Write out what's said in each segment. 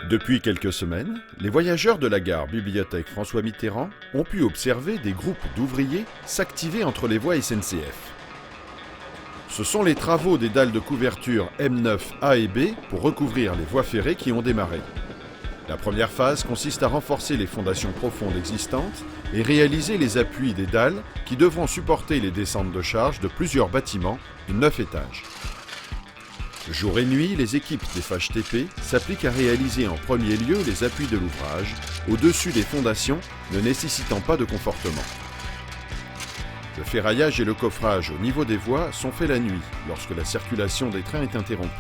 Depuis quelques semaines, les voyageurs de la gare Bibliothèque François Mitterrand ont pu observer des groupes d'ouvriers s'activer entre les voies SNCF. Ce sont les travaux des dalles de couverture M9A et B pour recouvrir les voies ferrées qui ont démarré. La première phase consiste à renforcer les fondations profondes existantes et réaliser les appuis des dalles qui devront supporter les descentes de charge de plusieurs bâtiments de 9 étages. Jour et nuit, les équipes des FHTP s'appliquent à réaliser en premier lieu les appuis de l'ouvrage, au-dessus des fondations ne nécessitant pas de confortement. Le ferraillage et le coffrage au niveau des voies sont faits la nuit, lorsque la circulation des trains est interrompue.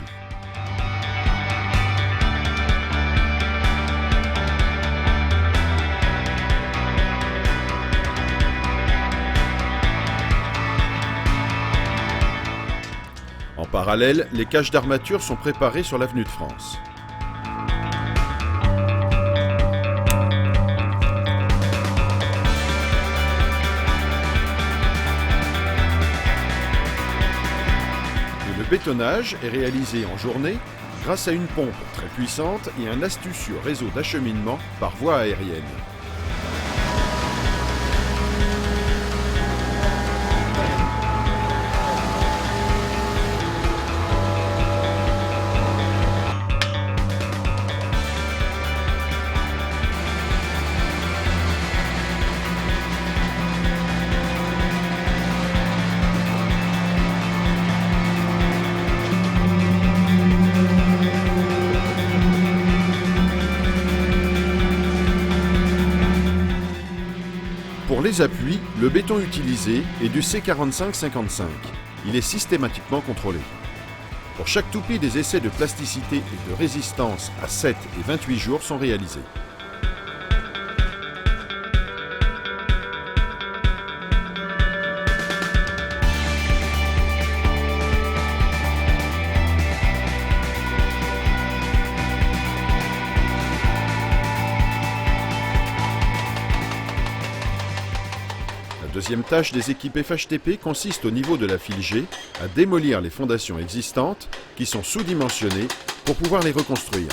En parallèle, les cages d'armature sont préparées sur l'avenue de France. Le bétonnage est réalisé en journée grâce à une pompe très puissante et un astucieux réseau d'acheminement par voie aérienne. Pour les appuis, le béton utilisé est du C45-55. Il est systématiquement contrôlé. Pour chaque toupie, des essais de plasticité et de résistance à 7 et 28 jours sont réalisés. La deuxième tâche des équipes FHTP consiste au niveau de la file G à démolir les fondations existantes qui sont sous-dimensionnées pour pouvoir les reconstruire.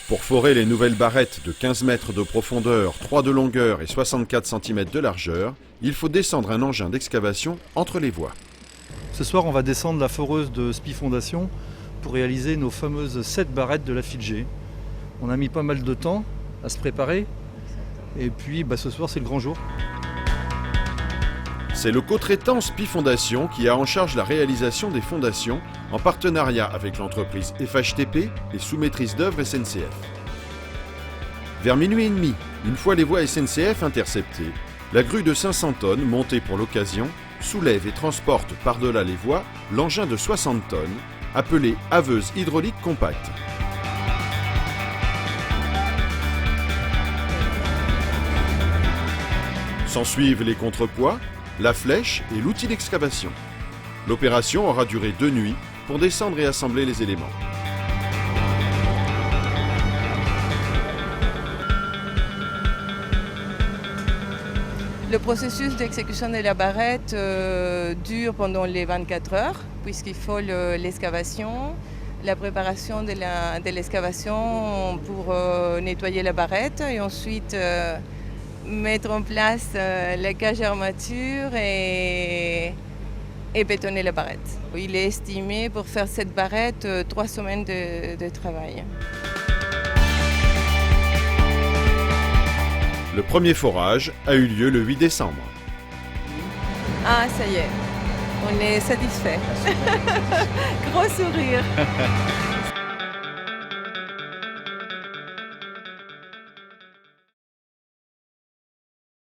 Pour forer les nouvelles barrettes de 15 mètres de profondeur, 3 de longueur et 64 cm de largeur, il faut descendre un engin d'excavation entre les voies. Ce soir, on va descendre la foreuse de Spi Fondation pour réaliser nos fameuses 7 barrettes de la file G. On a mis pas mal de temps à se préparer et puis ce soir, c'est le grand jour. C'est le co-traitant Spi Fondation qui a en charge la réalisation des fondations en partenariat avec l'entreprise FHTP et sous maîtrise d'œuvre SNCF. Vers minuit et demi, une fois les voies SNCF interceptées, la grue de 500 tonnes montée pour l'occasion soulève et transporte par-delà les voies l'engin de 60 tonnes, appelé haveuse hydraulique compacte. S'ensuivent les contrepoids, la flèche et l'outil d'excavation. L'opération aura duré 2 nuits pour descendre et assembler les éléments. Le processus d'exécution de la barrette dure pendant les 24 heures, puisqu'il faut l'excavation, la préparation de l'excavation pour nettoyer la barrette et ensuite mettre en place la cage d'armature et bétonner la barrette. Il est estimé pour faire cette barrette 3 semaines de travail. Le premier forage a eu lieu le 8 décembre. Ah, ça y est, on est satisfait. Gros sourire.